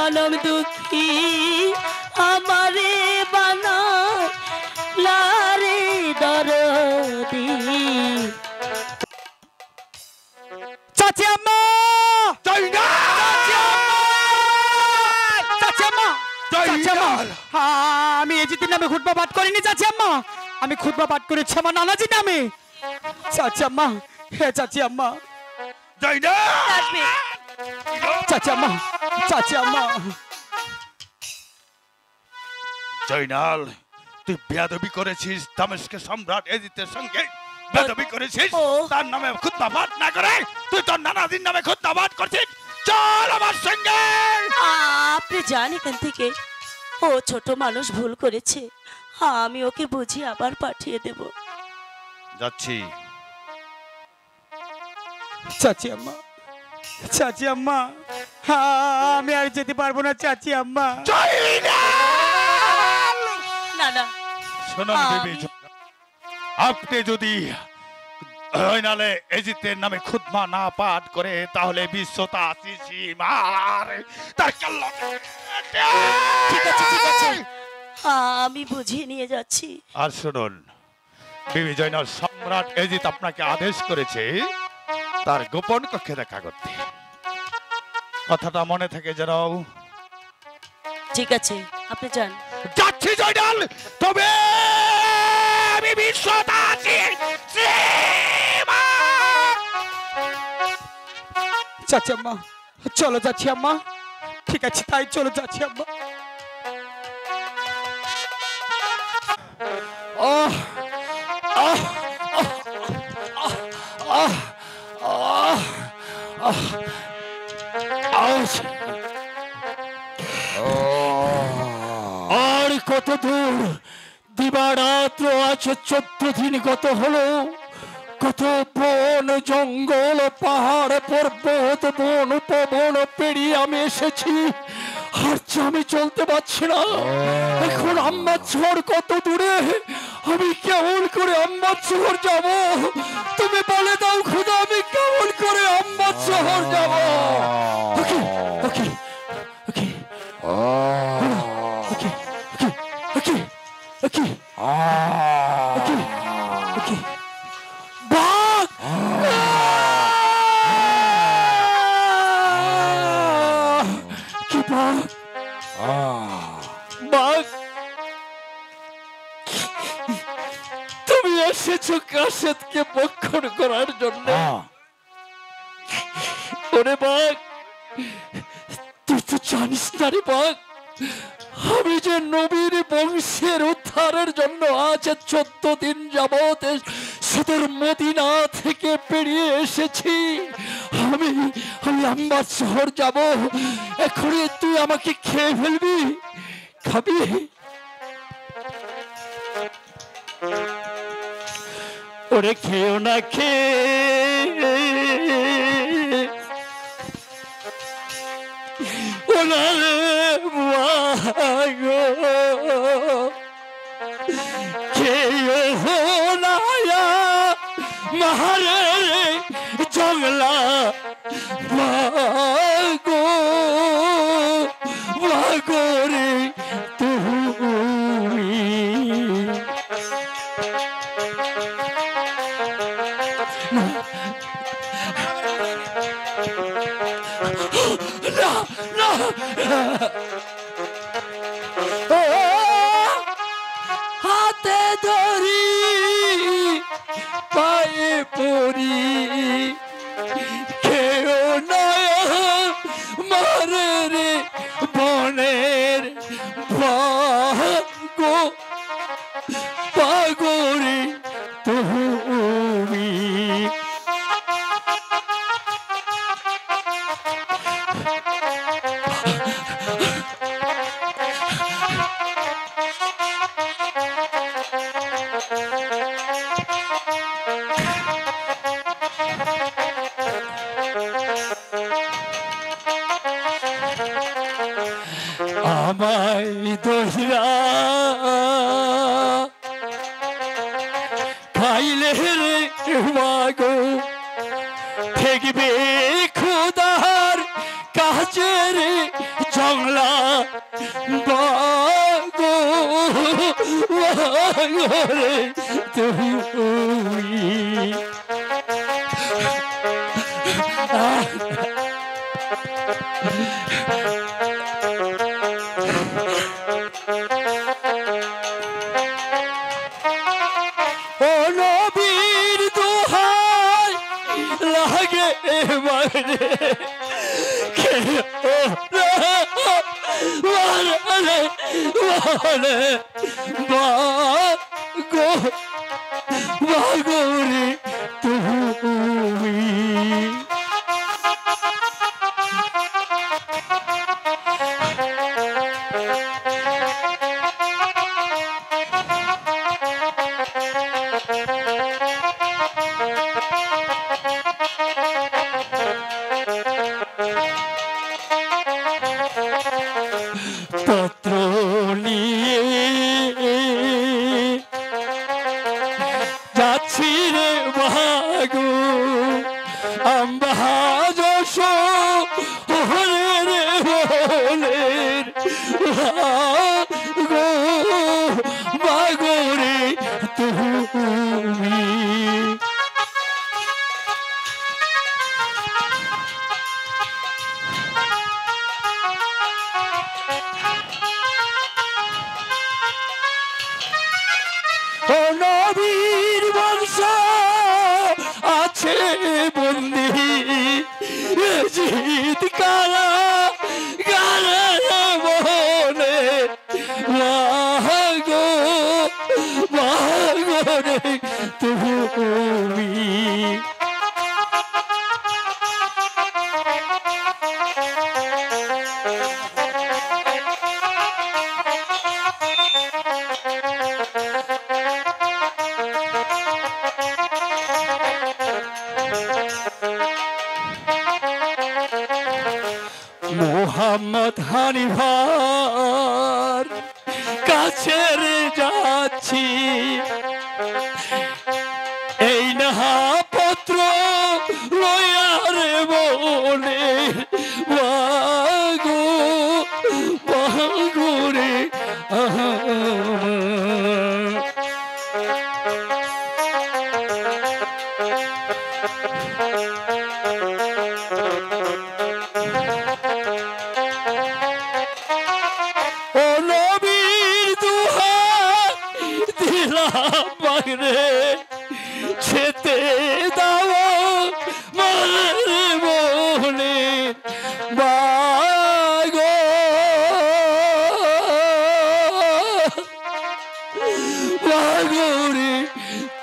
জনম দুঃখী আমারে বানায় লারে দরদি। চাচি আম্মা, আমি এজিতের নামে খুতবা পাঠ করিনি চাচি আম্মা, আমি খুতবা পাঠ করেছি আমার নানাজির নামে। চাচি আম্মা, হে চাচি আম্মা, চাচি আম্মা, চাচি আম্মা। জয়নাল, তুই বেয়াদবি করেছিস দামেস্কের সম্রাট এজিতের সঙ্গে, বেয়াদবি করেছিস। তার নামে খুতবা পাঠ না করে তুই তোর নানাজির নামে খুতবা পাঠ করছিস। চল আমার সঙ্গে। আপনি যান এখান থেকে, ও ছোট মানুষ ভুল করেছে, আমি ওকে বুঝিয়ে আবার পাঠিয়ে দেব। যাচ্ছি। চাচি আম্মা, চাচি আম্মা, আমি আর যেতে পারবো না চাচি আম্মা। না না, শুনুন বিবি, আপনি যদি জয়নালে এজিতের নামে খুতবা না পাঠ করে তাহলে বিশ্বতা সীমার তার কাল্লা। ঠিক আছে ঠিক আছে, আমি বুঝিয়ে নিয়ে যাচ্ছি। আর শুনুন বিবি জয়নাল, সম্রাট এজিত আপনাকে আদেশ করেছে তার গোপন কক্ষে দেখা করতে। কথাটা মনে থাকে যেন। ঠিক আছে, আপনি যান। যাচ্ছি জয়নাল, তবে আমি বিশ্বতা চাচি আম্মা, চলো যাচ্ছি আম্মা। ঠিক আছে, তাই চলো যাচ্ছি আম্মা। আর কত দূর? দিবারাত্র আছে 14 দিন গত হলো। কত বন জঙ্গল পাহাড় পর্বত বন উপবন পেরিয়ে আমি এসেছি, আর আমি চলতে পারছি না। এখন আম্মার শহর কত দূরে? আমি কেমন করে আম্মার শহর যাব? তুমি বলে দাও খুদা, আমি কেমন করে আম্মার শহর যাব? ওকে ওকে ওকে ওকে ওকে ওকে ওকে ওকে বাঘ! কি বাঘ? বাঘ, তুমি এসেছো কাশেদকে বক্ষণ করার জন্য। ওরে বাঘ, তুই তো জানিস না রে বাঘ, আমি যে নবীর বংশের উদ্ধারের জন্য আজ 14 দিন যাবৎ সুদূর মদিনা থেকে পেরিয়ে এসেছি। আমি আম্বার শহর যাব। এখনই তুই আমাকে খেয়ে ফেলবি? খাবি? ওরে খেয়েও না, খেয়ে ওনারে খেয়েও না মারে জংলা মাগো মাগো রে তুমি। না না, হাতে ধরি পায়ে পড়ি, কেউ নয় মারে রে বনের পাগো পাগরে তুমি। আমায় দোহরা খাইলে রে মাগো ঠেকবে খুদার কাছে রে বাংলা বাগো বাগরে তুমি ও নবীর দোহাই লাগে এবারে বাগরে তুমি পত্র নিয়ে যাচ্ছি রে বাগো আম্বা যশ হরে রে বলে গো বাগরে তুমি ও নবীর বংশ আছে বন্দি জিত কারা গারা বলে মাগো মাগরে তুমি মোহাম্মদ হানিফার কাছে যাচ্ছি এই না পত্র লয়ারে বলে বাগো বাগরে ও নবীর দুহাত দিলাম বাইরে ছেতে দাও মারে বলে বাগো বাগরে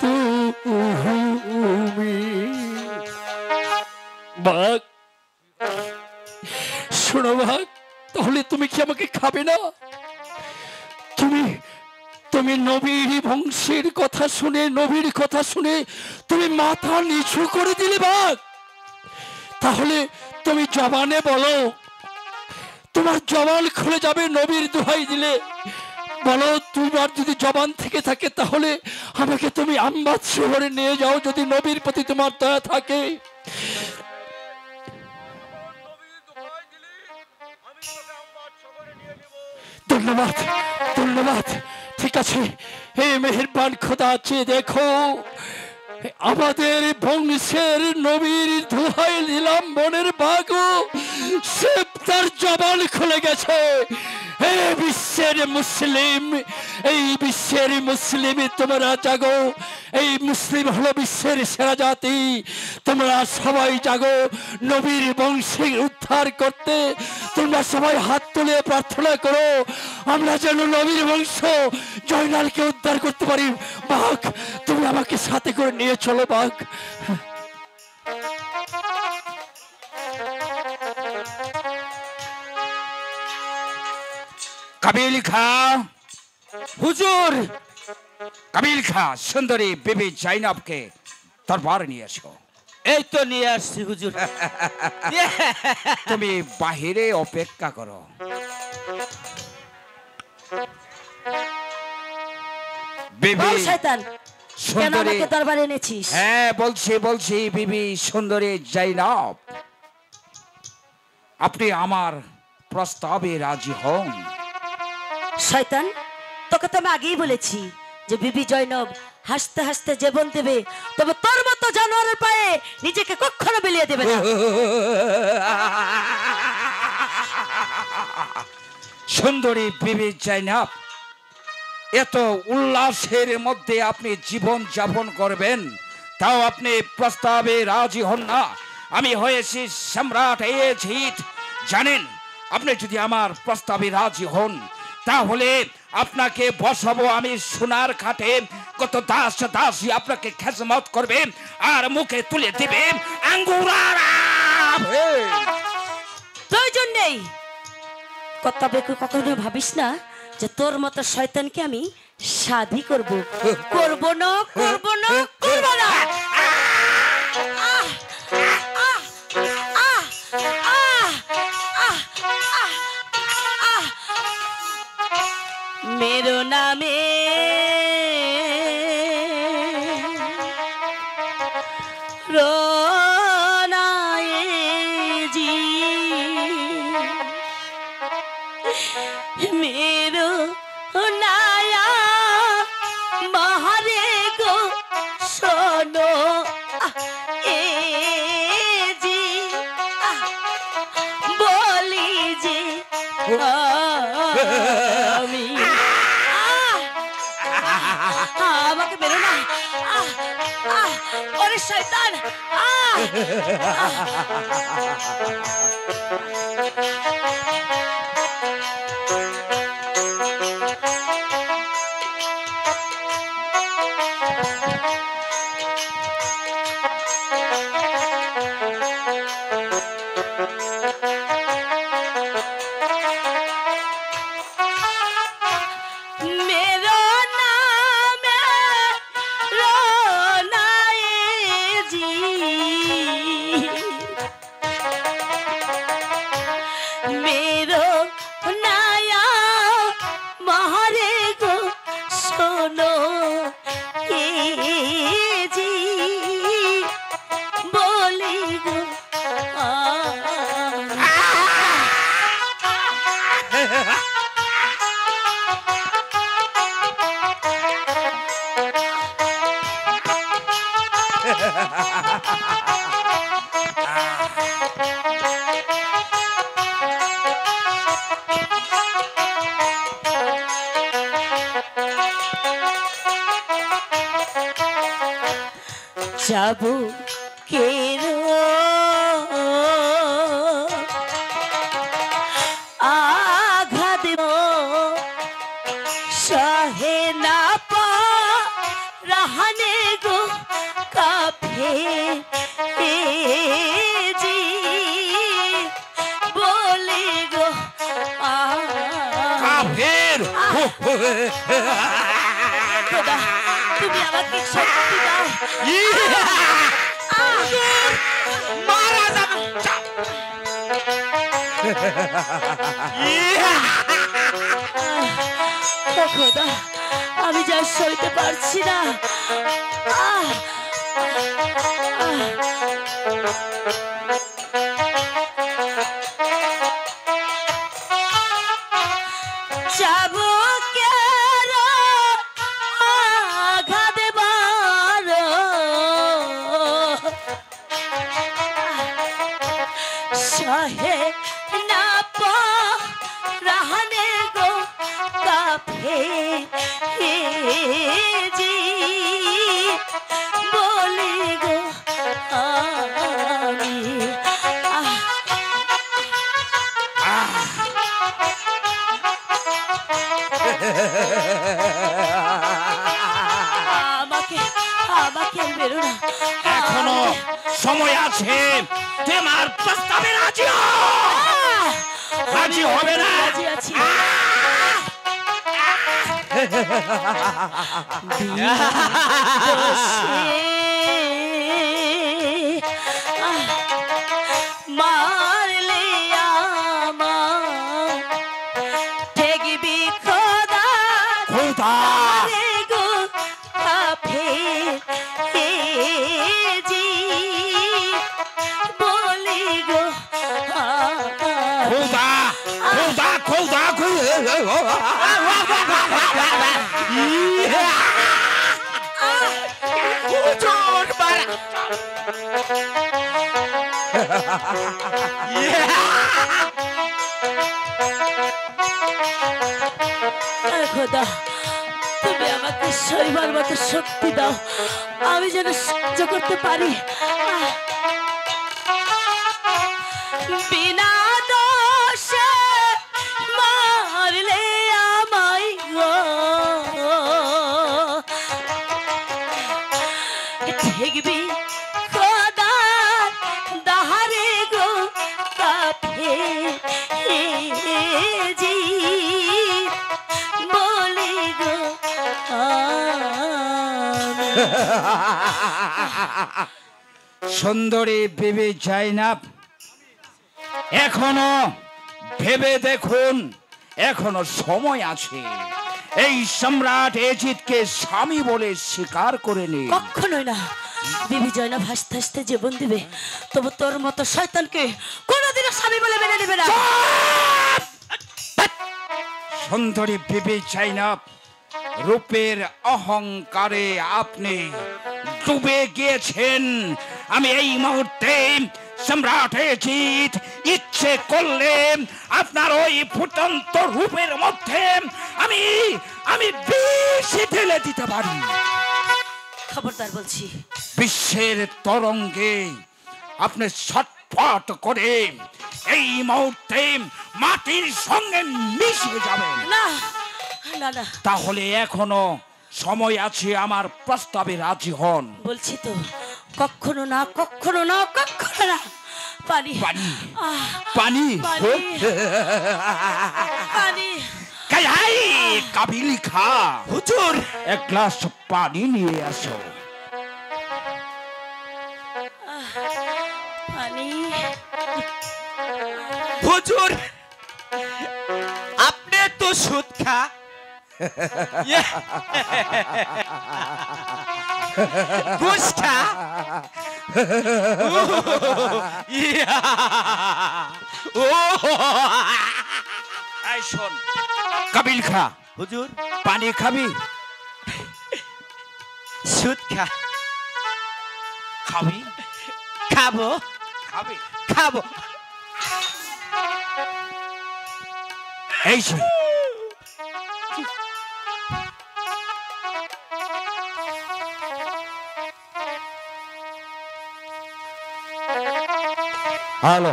তুমি বাগ শোনো বাগ তাহলে তুমি কি আমাকে খাবে না তুমি তুমি নবীর বংশের কথা শুনে নবীর কথা শুনে তুমি মাথা নিচু করে দিলে বাঘ তাহলে তুমি জবানে বলো তোমার জবান খুলে যাবে নবীর দোহাই দিলে বলো তোমার যদি জবান থেকে থাকে তাহলে আমাকে তুমি আম্বাদ শহরে নিয়ে যাও যদি নবীর প্রতি তোমার দয়া থাকে ধন্যবাদ ধন্যবাদ ঠিক আছে হে মেহেরবান খোদা আছে দেখো আমাদের বংশের নবীর দোহাই দিলাম মনের বাগো সে তার জবান খুলে গেছে হে বিশ্বের মুসলিম এই বিশ্বের মুসলিম তোমরা জাগো এই মুসলিম হলো বিশ্বের সেরা জাতি তোমরা সবাই জাগো নবীর বংশে উদ্ধার করতে তোমরা সবাই হাত তুলে প্রার্থনা করো আমরা যেন নবীর বংশ জয়নালকে উদ্ধার করতে পারি বাঘ তুমি আমাকে সাথে করে নিয়ে চলো বাঘ কাবিল খা হুজুর কাবিল খা সুন্দরী বিবি জাইনাবকে দরবার নিয়ে এসো এই তো নিয়ে আসছি হুজুর তুমি বাহিরে অপেক্ষা করো বিবি শয়তান কেন সুন্দরী আমাকে দরবারে এনেছিস হ্যাঁ বলছি বিবি সুন্দরী জাইনাব আপনি আমার প্রস্তাবে রাজি হন। শয়তান, তোকে তো আমি আগেই বলেছি যে বিবি জয়নব হাসতে হাসতে জীবন দেবে, তবে তোর মতো জানোয়ারের পায়ে নিজেকে কখনো বিলিয়ে দেবে না। সুন্দরী বিবি জাইনাব, এত উল্লাসের মধ্যে আপনি জীবন যাপন করবেন, তাও আপনি প্রস্তাবে রাজি হন না। আমি হয়েছি সম্রাট এজিদ। জানেন, আপনি যদি আমার প্রস্তাবে রাজি হন তাহলে আপনাকে বসাবো আমি সোনার খাটে। কত দাস দাসী আপনাকে খেজমত করবে আর মুখে তুলে দিবে আঙ্গুরার আম। প্রয়োজন নেই। তবে কখনো ভাবিস না যে তোর মতো শয়তানকে আমি শাদি করব। করব না, করব না, করব না। আহ, আহ, আহ, আহ, আহ, আহ। मेरो नामे रोनाए जी, मेरो नाया महारे गो सोनो ए जी बोली जी আমি আমাকে বেরো না। ওরে শয়তান! मेरो नाम रोनाए जी, मेरो नया महारे गो सोनो ए जी बोली गो যাবো কেরো আঘাত দেব সহে না পা রহনে গো কাফে জি বলে গো কাফের। খোদা, তুমি আমাকে শক্তি দাও। মারা যাবে। খোদা, আমি যা সইতে পারছি না। যাবো কেরো আঘাত বারো সহে না পা রহনে গো কাফে জি বলি গো আমি আমাকে আমাকে আর বেরো না। এখনো সময় আছে। তোমার প্রস্তাবে রাজি হও। রাজি হবে না? রাজি আছি। মারলে আমার ঠেকবি খোদা খোদা। রে গো কাফে জি বলি গো খোদা আরে খোদা, তুমি আমাকে সইবার মতো শক্তি দাও, আমি যেন সহ্য করতে পারি। বিনা দোষে মারলে আমায় গো, দেখবি খোদার দাহারে গো কাফে জি বলে গো সুন্দরী বিবি জাইনাব, এখনো ভেবে দেখুন, এখনো সময় আছে। এই সম্রাট এজিদকে স্বামী বলে স্বীকার করে নি। কখনোই না। বিবি জয়নব হাসতে হাসতে জীবন দিবে, তবু তোর মতো শয়তানকে কোনোদিনও স্বামী বলে মেনে নেবে না। সুন্দরী বিবি জাইনাব, রূপের অহংকারে আপনি ডুবে গিয়েছেন। আমি এই মুহূর্তে সম্রাট এজিদ ইচ্ছে করলে আপনার ওই ফুটন্ত রূপের মধ্যে আমি আমি বিষ ঢেলে দিতে পারি। খবরদার বলছি। বিশ্বের তরঙ্গে আপনি ছটফট করে এই মুহূর্তে মাটির সঙ্গে মিশে যাবেন। না না না, তাহলে এখনো সময় আছে, আমার প্রস্তাবে রাজি হন। বলছি তো, কখনো না, কখনো না, কখনো না। পানি পানি আহ, পানি পানি পানি। কাই কাবিল খা, হুজুর, এক গ্লাস পানি নিয়ে আসো। পানি। হুজুর, আপনি তো সুদ খা। ঘুষ খা। এই শোন কাবিল খা, হুজুর, পানি খাবি? সুদ খা। খাবি? খাবো খাবি? খাবো। এই যে হ্যালো,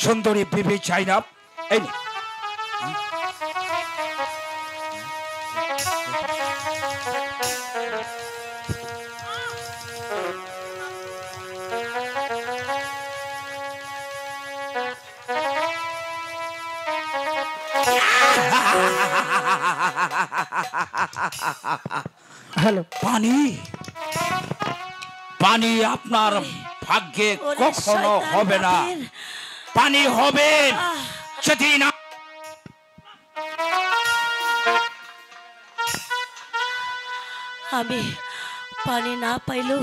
সুন্দরী বিবি জাইনাব, এই নে। হ্যালো। পানি পানি আপনার ভাগ্যে ওরে কখনো শয়তান হবে না। বাপের। পানি হবে আহ, সেদিন আমি পানি না পাইলেও,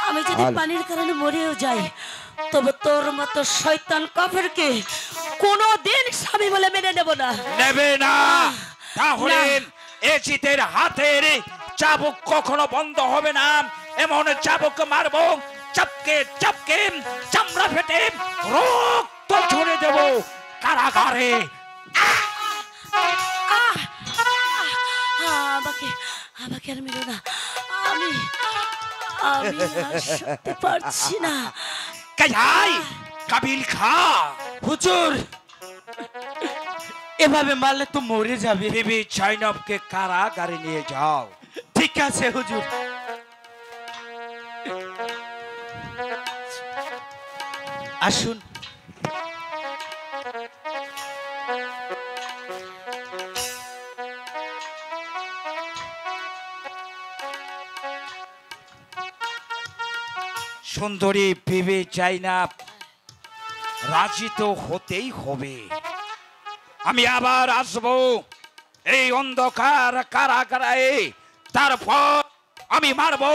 আমি যদি পানির কারণে মরেও যাই, তবে তোর মতো শয়তান কাফেরকে কোনোদিন স্বামী বলে মেনে নেব না। নেবে না। তাহলে না। এজিদের হাতের চাবুক কখনো বন্ধ হবে না। এমন চাবুক মারবো, চাপকে চাপকে চামড়া ফেটে রক্ত ঝরে দেব কারাগারে। আমাকে আমাকে আর মেরো না, আমি আমি আর সত্যি পারছি না। কাই কাবিল খা। হুজুর, এভাবে মারলে তো মরে যাবে। বিবি জাইনাবকে কারাগারে নিয়ে যাও। ঠিক আছে হুজুর। আসুন। সুন্দরী বিবি জাইনাব, রাজি তো হতেই হবে। আমি আবার আসবো এই অন্ধকার কারাগারে। তারপর আমি মারবো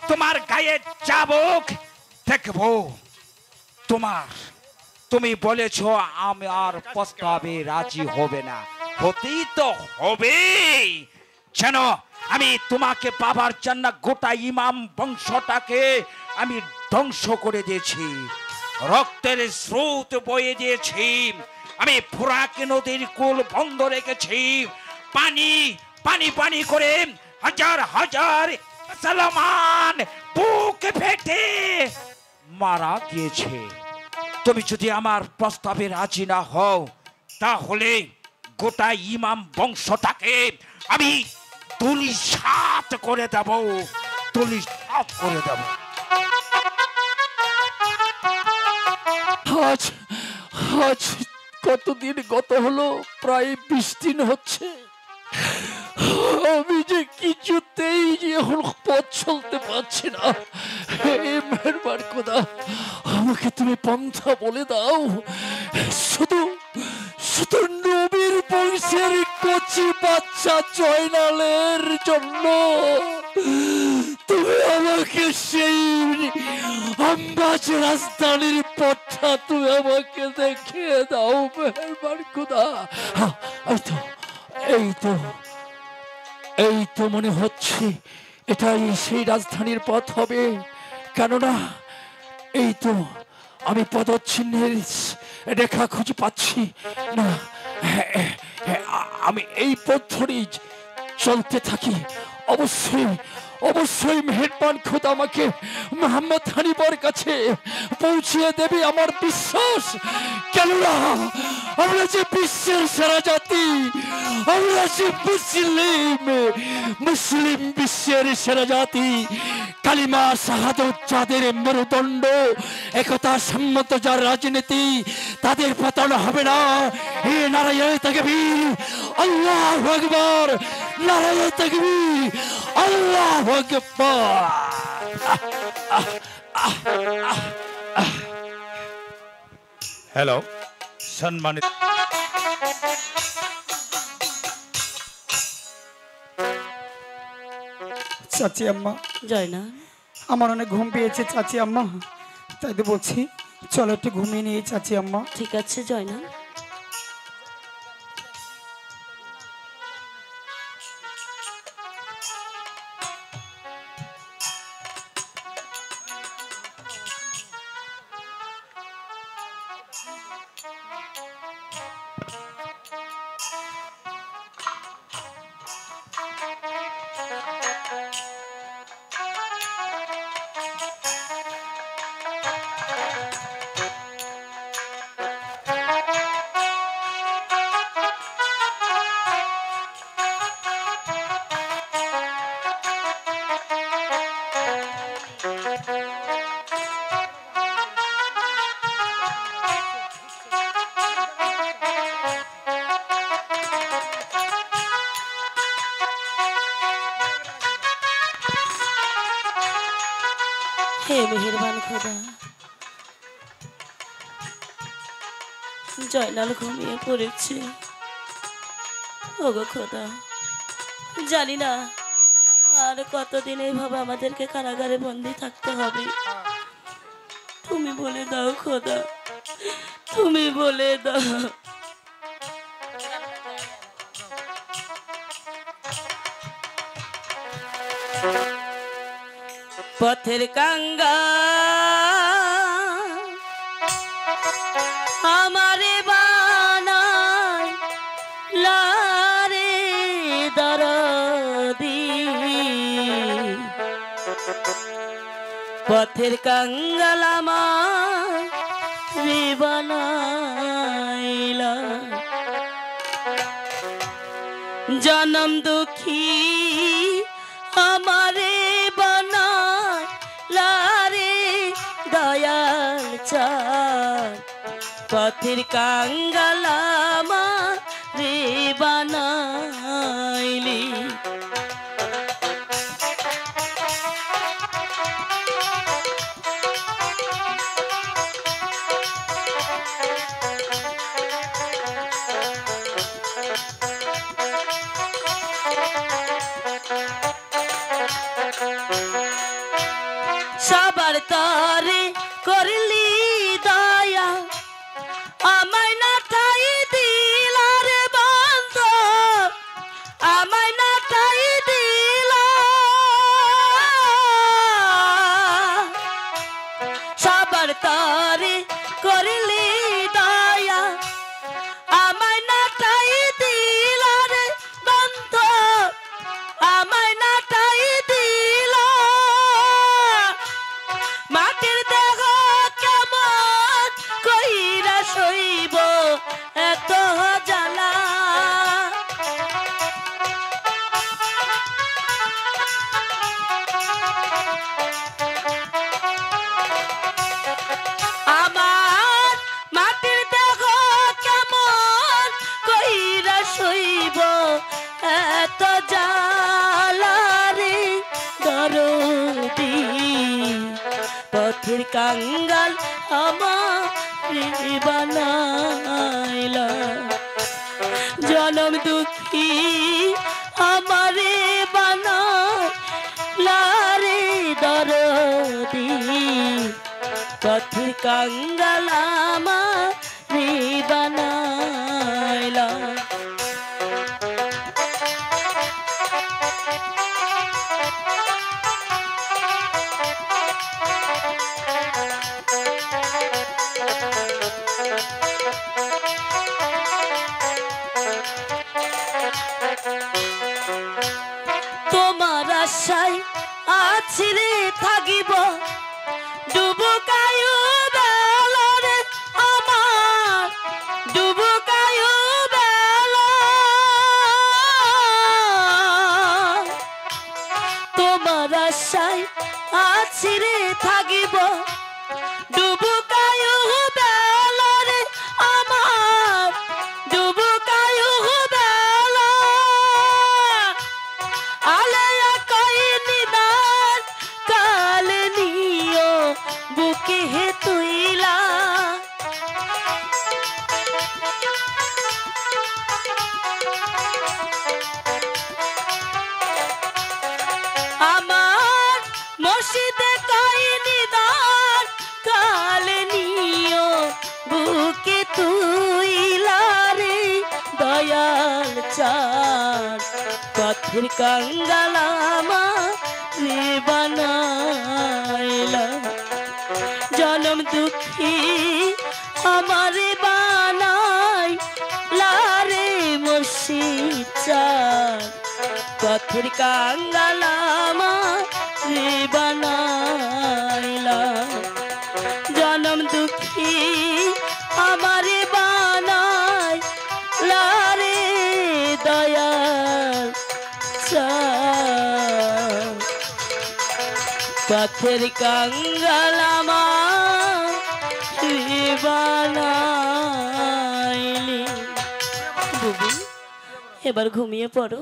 তোমার গায়ে চাবুক, দেখবো তুমি বলেছো আমার প্রস্তাবে রাজি হবে না, হতেই তো হবে। যেন আমি তোমাকে পাবার জন্য গোটা ইমাম বংশটাকে আমি ধ্বংস করে দিয়েছি, রক্তের স্রোত বয়ে দিয়েছি, আমি ফোরাক নদীর কুল বন্ধ রেখেছি, পানি পানি পানি করে হাজার হাজার মুসলমান বুক ফেটে মারা গিয়েছে। তুমি যদি আমার প্রস্তাবে রাজি না হও, তাহলে গোটা ইমাম বংশটাকে আমি ধূলিসাৎ করে দেব, ধূলিসাৎ করে দেব। আজ আজ কতদিন গত হলো, প্রায় 20 দিন হচ্ছে। আমি যে কিছুতেই যে এখন পথ চলতে পারছি না। হে মেহেরবান খোদা, আমাকে তুমি পন্থা বলে দাও। শুধু শুধু নবীর বংশের কচি বাচ্চা জয়নালের জন্য তুমি আমাকে সেই আম্বাজ রাজধানীর পথটা তুমি আমাকে দেখিয়ে দাও মেহেরবান খোদা। এই তো এই তো মনে হচ্ছে এটাই সেই রাজধানীর পথ হবে। কেননা এই তো আমি পদচিহ্নের রেখা খুঁজে পাচ্ছি না। আমি এই পথ ধরেই চলতে থাকি। অবশ্যই অবশ্যই মেহেরবান খোদা আমাকে মোহাম্মদ হানিফার কাছে পৌঁছিয়ে দেবে, আমার বিশ্বাস। কেননা আমরা যে বিশ্বের সেরা জাতি, আমরা যে মুসলিম বিশ্বের সেরা জাতি, কালিমা শাহাদত যাদের মেরুদণ্ড, একতা সম্মত যার রাজনীতি, তাদের পতন হবে না। হে নারায়ে তাকবীর, আল্লাহু আকবার, নারায়ে তাকবীর, আল্লাহু আকবার। হ্যালো সম্মানিত চাচি আম্মা, জয়না, আমার অনেক ঘুম পেয়েছে চাচি আম্মা, তাই তো বলছি চলো একটু ঘুমিয়ে নিয়ে চাচি আম্মা। ঠিক আছে জয়না। হে মেহেরবান খোদা, জয়নাল ঘুমিয়ে পড়েছে। ওগো খোদা, জানি না আর কতদিন এইভাবে আমাদেরকে কারাগারে বন্দি থাকতে হবে। তুমি বলে দাও খোদা, তুমি বলে দাও। পথের কাঙ্গা আমারে বানায় লারে দরদি, পথের কাঙ্গাল আমারে বানাইলা, জনম দুঃখী আমারে বানাইলারে দয়াল চাঁদ, পথের কাঙ্গাল আমারে বানাইলি। সবার তরে করলি দয়া, আমায় না ঠাই দিলা রে সইব এত জ্বালারে দরদি পথের কাঙ্গাল আমার বানাইলা জনম দুঃখী আমারে বানাইলারে দরদি পথের কাঙ্গাল আমারে বানাইলা তোমার আশায় আছি রে থাকিব ডুবুকায়ু বেলরে আমার ডুবুকায়ু বেল তোমার আশায় আছি রে থাকিব ডুবুকায়ু বেলরে আমার ডুবুকায়ু বেল আলেয়া কই নিদান কালে নিও বুকে হে তুইলা আমার মসজিদে কই নিদান কালে নিও বুকে তুইলা রে দয়াল চাঁদ পথের কাঙ্গাল আমারে বানাইলা জনম দুঃখী আমারে বানাই লারে মুর্শিদ চাঁদ পথের কাঙ্গাল আমারে বানাইলা জনম দুঃখী আমারে বানাই লারে দয়াল চাঁদ পথের কাঙ্গাল আমারে বানাইলি বুবু এবার ঘুমিয়ে পড়ো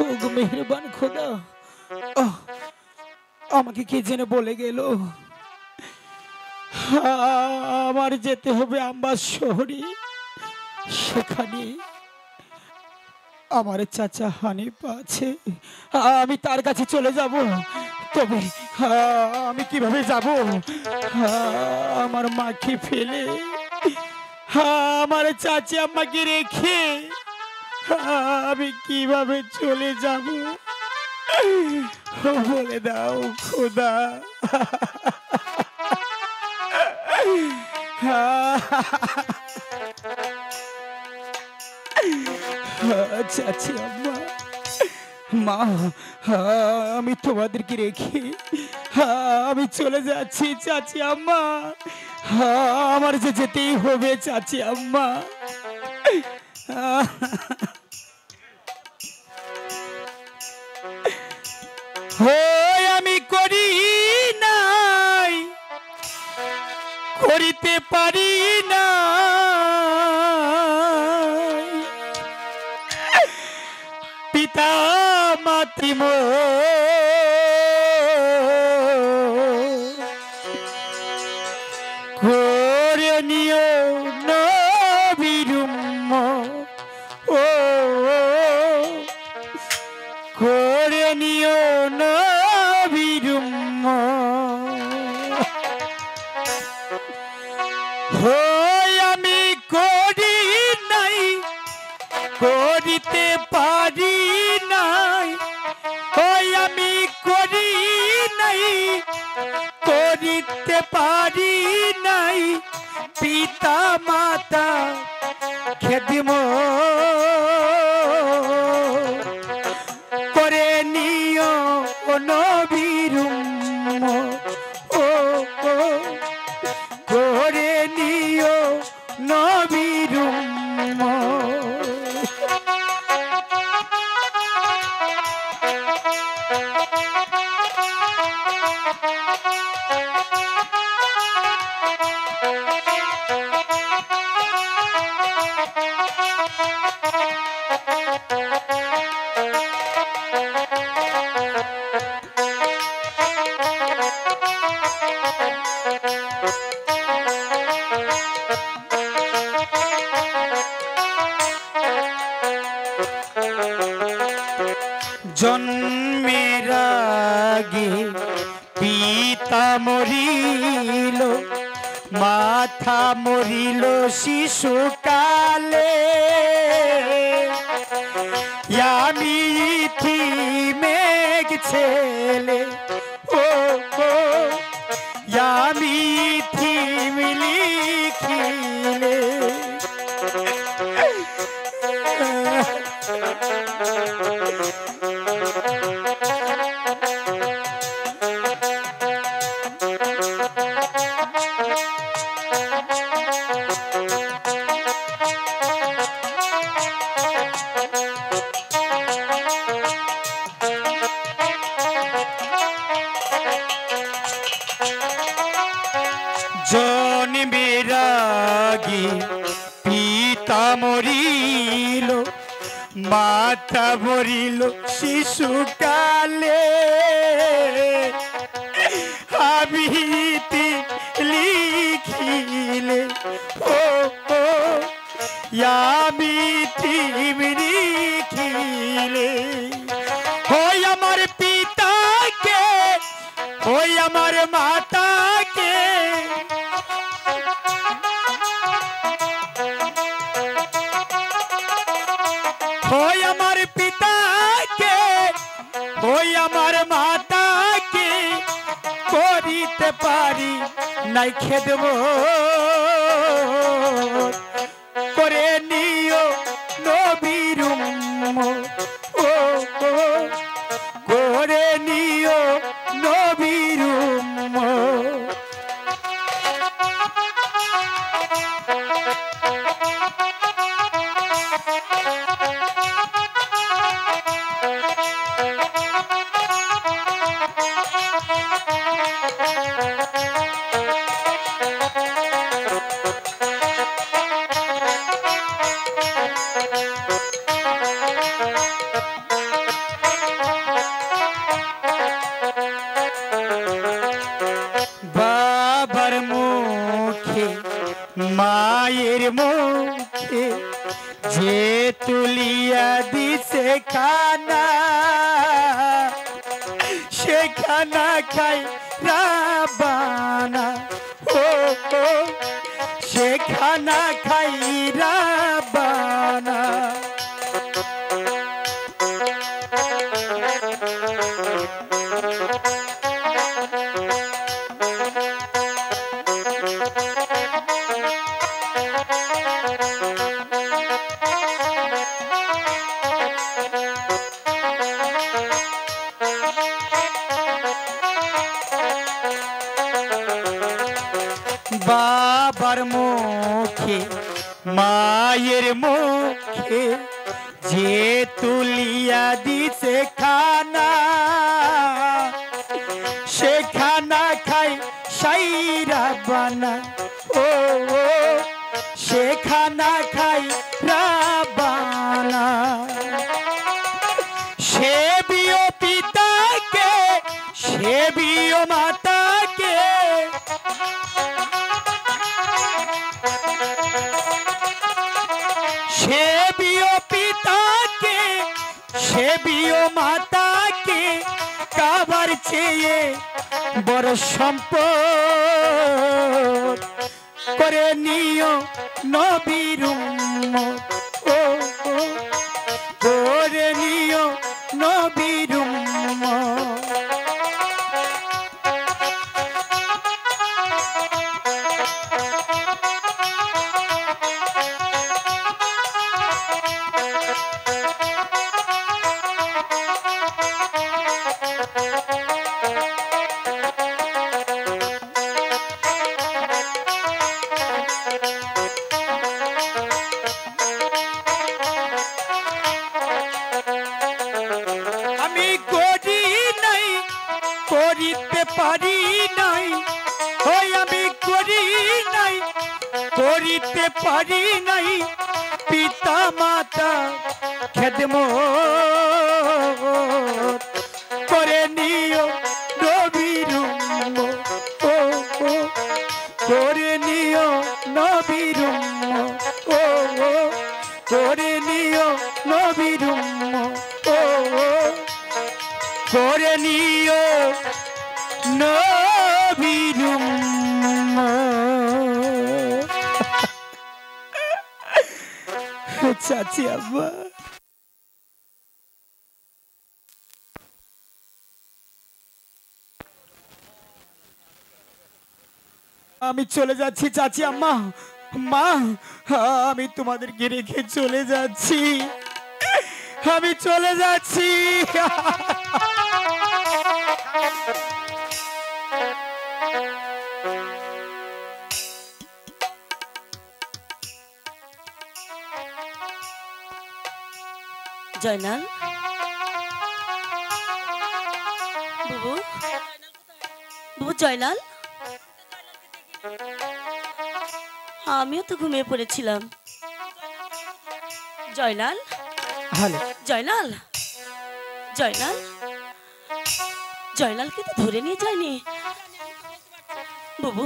ওগো মেহেরবান খোদা আমাকে কে যেন বলে গেল আমার যেতে হবে আম্বাস শহরে সেখানে আমার চাচা হানিফ আছে আমি তার কাছে চলে যাব তবে আমি কিভাবে যাব আমার মাকে ফেলে আমার চাচা আমাকে রেখে আমি কিভাবে চলে যাব বলে দাও খোদা চাচি আম্মা মা আমি তোমাদেরকে রেখে আমি চলে যাচ্ছি চাচি আম্মা আমার যে যেতেই হবে চাচি আম্মা আমি করি নাই করিতে পারি না পিতা মাতৃম করণীয় নবীরুম ও করণীয় নবীরুম আমি করি নাই করিতে পারি নাই আমি করিতে পারি নাই পিতা মাতা খেদিম করে নিও নবীর ও করে নিও নবীর জন্মের আগে পিতা মরিল মাথা মরিল শিশুকালে আমি মেঘ ছেলে ও আমি লিখিলে জন্মের আগে পিতা মরিল মাতা মরিল শিশুকালে আমি লিখিলে ও আমি লিখিলে হই আমার পিতাকে হই আমার মাতাকে হই আমার পিতাকে হই আমার মাতাকে করিতে পারি নাই খেদব করে নিও নবীর ও করে নিও নবীর বাবার মুখে মায়ের মুখে যে তুলিয়া দিছে খানা সে খানা খাই রাবানা ও সে খানা খাই রাবানা বাবার মুখে মায়ের মুখে যে তুলিয়া দিছে খানা সে খানা খাই সাইরা বানা ও সে খানা খাই রাবানা সে বিও পিতাকে সে বিও মাতাকে সে বিও পিতাকে সে বিও মাতাকে কাবার চেয়ে বড় সম্পদ করে নিও নবীর ও করে নিও নবীর করিতে পারি নাই, ওই আমি করি নাই, করিতে পারি নাই পিতা মাতা খেদমত, করে নিও নবীর উম্মত, ও ও, করে নিও নবীর উম্মত, ও ও, করে নিও নবীর উম্মত, ও ও, করে নিও নবীর উম্মত। চাচি আব্বা, আমি চলে যাচ্ছি চাচি আম্মা, মা আমি তোমাদেরকে রেখে চলে যাচ্ছি, আমি চলে যাচ্ছি। জয়নাল, বুবু, বুবু জয়নাল, আমিও তো ঘুমিয়ে পড়েছিলাম। জয়নাল, হ্যালো, জয়নাল, জয়নাল, জয়নালকে তো ধরে নিয়ে যায়নি বুবু।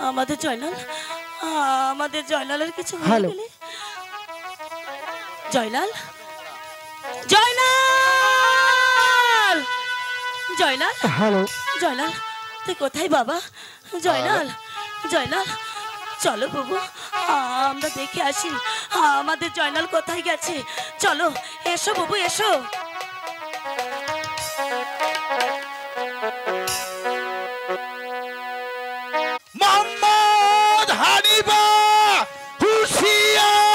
আমাদের জয়নাল, আমাদের জয়নালের কিছু হয়ে হ্যালো। গেলে। জয়নাল, জয়নাল, জয়নাল, হ্যালো, জয়নাল, তুই কোথায় বাবা? জয়নাল, জয়নাল, চলো বাবু, আমরা দেখে আসি আমাদের জয়নাল কোথায় গেছে। চলো, এসো বাবু, এসো। মোহাম্মদ হানিফা হুশিয়ার!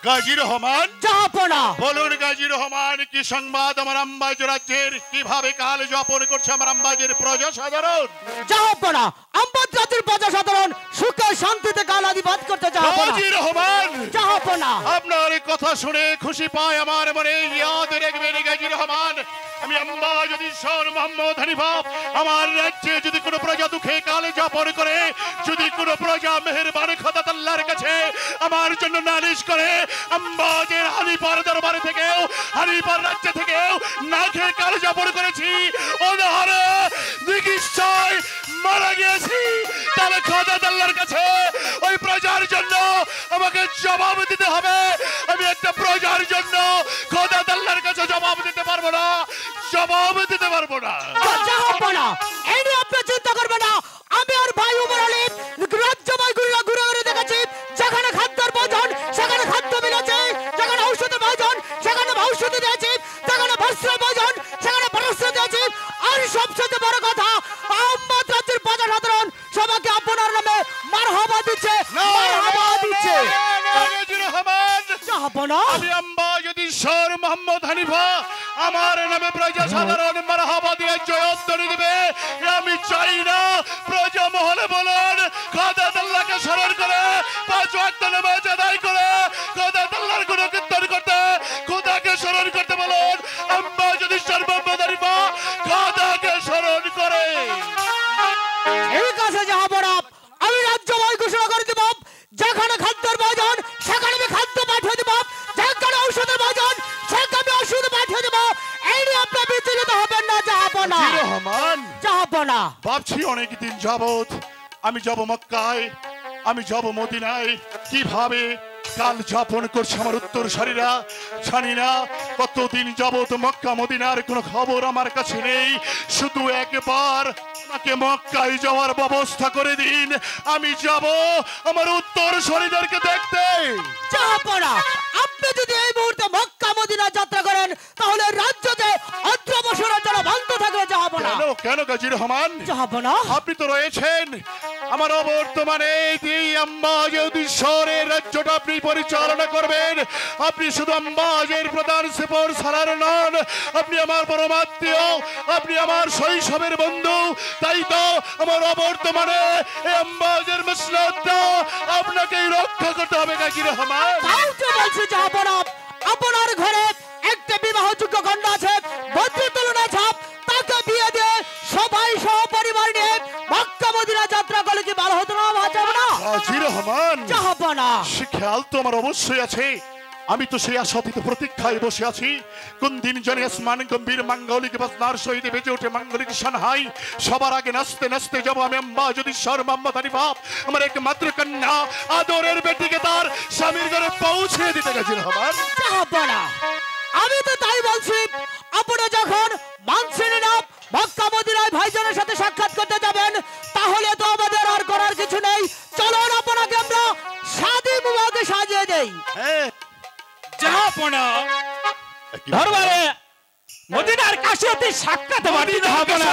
গাজী রহমান, জাহাপনা, বলুন গাজী রহমান, কি সংবাদ আমার আম্বাজ রাজ্যের? কিভাবে কাল যাপন করছে আমার আম্বাজের প্রজা সাধারণ? জাহাপনা, আম্বাজ জাতির প্রজা সাধারণ সুখে শান্তিতে কাল আদিবাদ করতে জাহাপনা। গাজী রহমান, জাহাপনা, আপনার এই কথা শুনে খুশি পায় আমার মনে। ইয়াদ রাখবেন গাজী রহমান, আমি আম্বাজুদ্দিন মোহাম্মদ হানিফা আমার রাজ্যে যদি কোনো প্রজা দুঃখে কালে যাপন করে, যদি কোনো প্রজা মেহেরবান খোদা আল্লাহর কাছে আমার জন্য নালিশ করে, আম্বাজের হানিফার দরবারে থেকেও, হানিফার রাজ্য থেকেও না খেয়ে কালে যাপন করেছি, অনাহারে চিকিৎসায় মারা গিয়েছি, তাহলে খোদা আল্লাহর কাছে ওই প্রজার জন্য আমাকে জবাব দিতে হবে। আমি একটা প্রজার জন্য খোদা আল্লাহর কাছে জবাব দিতে পারবো না, জবাব দিতে পারবো না। জাহাপনা, এই নিয়ে আপনি চিন্তা করবেন না। আমি আর ভাই উমর আলী রাজ্যময় ঘুরে ঘুরে ঘুরে দেখেছি, যেখানে খাদ্যের প্রয়োজন সেখানে খাদ্য মিলেছে, যেখানে ঔষধের প্রয়োজন সেখানে ঔষধ দিয়েছি, যেখানে বস্ত্রের প্রয়োজন সেখানে বস্ত্র দিয়েছি। আর সবচেয়ে বড় কথা, আহমদ রাজ্যের প্রজা সাধারণ সবাইকে আপনার নামে মারহাবা দিচ্ছে, মারহাবা দিচ্ছে। জাহাপনা, আমি আম্বাজুদ্দিন মোহাম্মদ হানিফা আমার নামে প্রজা সাধারণ মারহাবা দিয়ে জয়ধ্বনি দিবে। আমি চাই না প্রজা মহলে বলুন খোদা আল্লাহকে স্মরণ করে, পাঁচ ওয়াক্ত নামাজ আদায় করে, খোদা আল্লাহর গুণকীর্তন করতে, খোদাকে স্মরণ করতে বলুন। আম্বাজুদ্দিন মোহাম্মদ হানিফা খোদাকে স্মরণ করে। ঠিক আছে জাহাপনা, আমি রাজ্যময় ঘোষণা করে দিব, যেখানে খাদ্যের প্রয়োজন সেখানে আমি খাদ্য পাঠিয়ে দিব, যেখানে ঔষধের প্রয়োজন সেখানে আমি ওষুধ পাঠিয়ে দিব। এই নিয়ে আপনি বিচলিত হবেন না জাহাপনা। রহমান, জাহাপনা, ভাবছি অনেকদিন যাবত আমি যাব মক্কায়, আমি যাব মদিনায়, কিভাবে কাল যাপন করছে আমার উত্তর সারিরা জানি না। কতদিন যাবত মক্কা মদিনার কোনো খবর আমার কাছে নেই। শুধু একবার আমাকে মক্কায় যাওয়ার ব্যবস্থা করে দিন, আমি যাব আমার উত্তর শরীরদেরকে দেখতে। জাহাপনা, আপনি যদি এই মুহূর্তে মক্কা মদিনা যাত্রা করেন তাহলে রাজ্যতে অদ্রবসরের জন্য বন্ধ থাকবে জাহাপনা। কেন কেন গাজী রহমান? জাহাপনা, আপনি তো রয়েছেন আমার বর্তমানে এই আম্বাজের ঈশ্বরের রাজ্যটা আপনি পরিচালনা করবেন। আপনি শুধু আম্বাজের প্রধান সেপর সালার নন, আপনি আমার পরমাত্মীয়, আপনি আমার শৈশবের বন্ধু। তাই তো আমার বর্তমানে এই আম্বাজের মসনদটা আপনাকেই রক্ষা করতে হবে কাজী রহমান। তাই তো বলছি জাহাপনা, আপনার ঘরে একটা বিবাহযোগ্য কন্যা আছে, বদ্রী তুলনা ছাপ, তাকে বিয়ে দিয়ে সবাই সহপরিবার নিয়ে মক্কা মদিনা যাত্রা করলে কি ভালো হতো না? না কাজী রহমান, জাহাপনা, সে খেয়াল তো আমার অবশ্যই আছে। আমি তো সেই আশাতীত প্রতীক্ষায় বসে আছি, কোন দিন জানি আসমান গম্ভীর মাঙ্গলিক বাজনার সহিত বেজে ওঠে মাঙ্গলিক সানহাই। সবার আগে নাচতে নাচতে যাবো আমি আম্বা যদি সর মোহাম্মদ আলী বাপ, আমার একমাত্র কন্যা আদরের বেটিকে তার স্বামীর ঘরে পৌঁছে দিতে গেছিল আমার। জাহাপনা, আমি তো তাই বলছি, আপনি যখন মানছেন না মক্কা মদিনায় ভাইজানের সাথে সাক্ষাৎ করতে যাবেন, তাহলে তো আমাদের আর করার কিছু নেই। চলুন আপনাকে আমরা শাদী মুবারকে সাজিয়ে দেই। হ্যাঁ, জাহাপনা, দরবারে মদিনার কাশিতে সাক্ষাৎ বাড়িতে হবে না।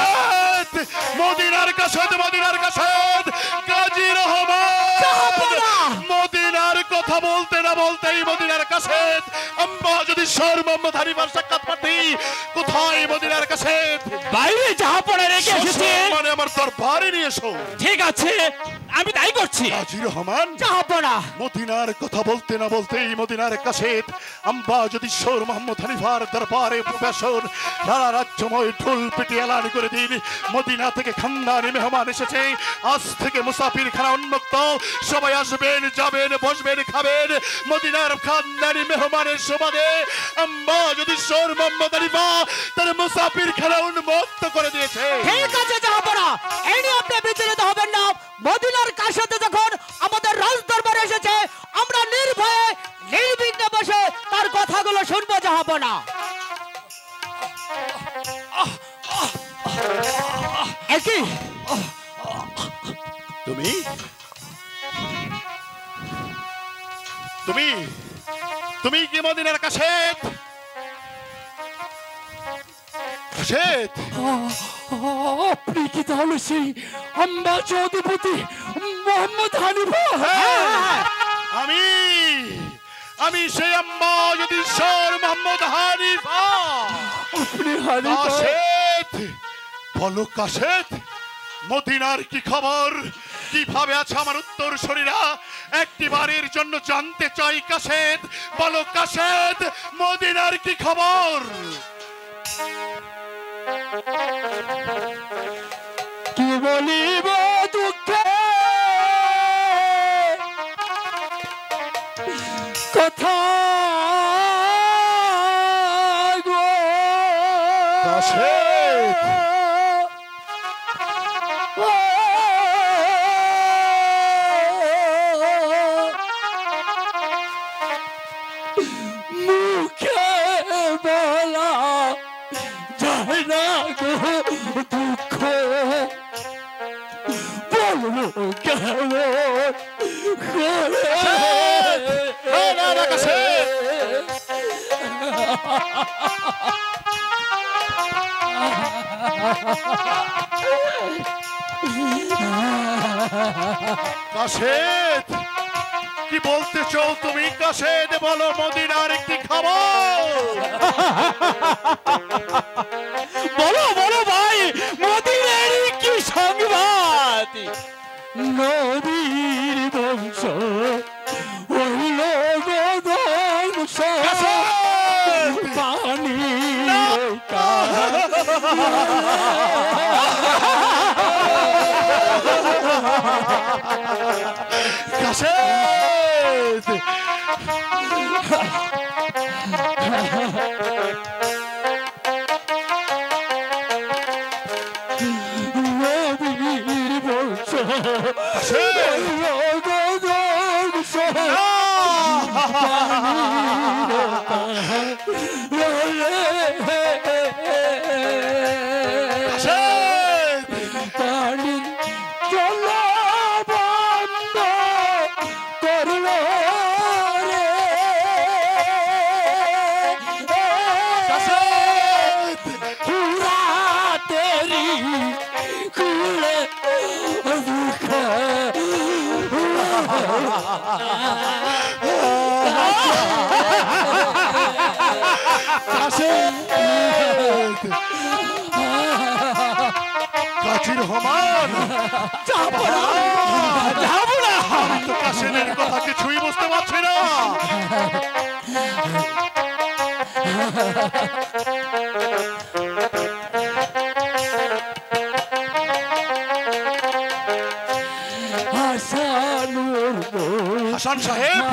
মদিনার কাছে, মদিনার কাছে কাজী রহমান, মদিনার কথা বলতে না বলতেই মদিনার কাছে আম্মা যদি সর মোহাম্মদ হানিফার সাক্ষাৎ পাঠি। কোথায় মদিনার কাছে? বাইরে জাহাপনা রেখে এসেছে। মানে আমার দরবারে নিয়ে এসো। ঠিক আছে, আমি তাই করছি। কাজী রহমান, জাহাপনা, মদিনার কথা বলতে না বলতেই মদিনার কাছে আম্বা যদি সর মোহাম্মদ হানিফার দরবারে প্রবেশন। সারা রাজ্যময় ঢোল পিটি এলান করে দিন, মদিনা থেকে খানদানি মেহমান এসেছে। আজ থেকে মুসাফির খানা উন্মুক্ত, সবাই আসবেন, যাবেন, বসবেন, খাবেন। মদিনার খানদানি মেহমানের সুবাদে আম্বা যদি সর মোহাম্মদ হানিফা তার মুসাফির খানা উন্মুক্ত করে দিয়েছে। ঠিক আছে জাহাপনা, এই নিয়ে আপনি বিচলিত হবেন না। মদিনার কাশিতে যখন আমাদের রাজ দরবারে এসেছে, আমরা নির্ভয়ে নির্বিঘ্নে বসে তার কথাগুলো শুনবো জাহাপনা। একই তুমি তুমি তুমি কি মদিনার কাশেদ? কাশেদ, আপনি কি তাহলে সেই আম্বা চৌধুরী মোহাম্মদ হানিফা? আমি আমি সেই আম্মা যদি সর মোহাম্মদ হানিফা। আপনি হানিফা? কাশেদ, বলো কাশেদ, মদিনার কি খবর? কিভাবে আছে আমার উত্তর শরীরা? একটিবারের জন্য জানতে চাই কাশেদ, বলো কাশেদ, মদিনার কি খবর? কি বলিব দুঃখে কথা গো কাশেদ, মুখে বলা যায় না গো দুঃখ, বলবো কেমন কাশেদ, কি বলতে চাও তুমি কাশেদ? বলো মদিনার একটি খবর। বলো বলো ভাই, মদিনার কি সংবাদ? নবীর বংশ হইল গো ধ্বংস, পানি কাশেদ, নবীর বংশ কাশেদ, হইল গো ধ্বংস, কাশেদ, পানি জল বন্ধ করল রে কাজী রহমান, যাবো না, যাবো না। আমি তো কাশেমের কথা কিছুই বুঝতে পারছি না। হাসান সাহেব,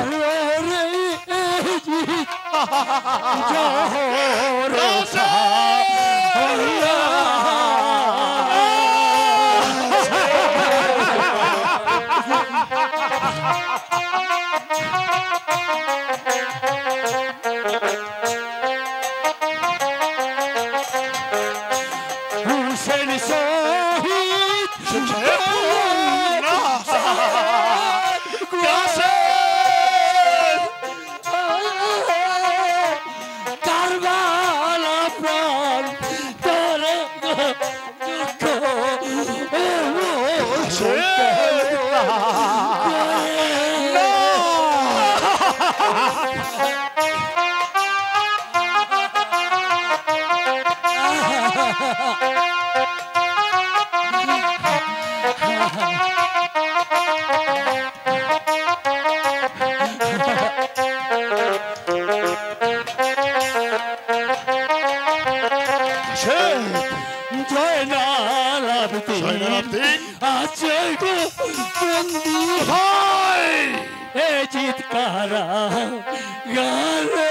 চিৎকারা গান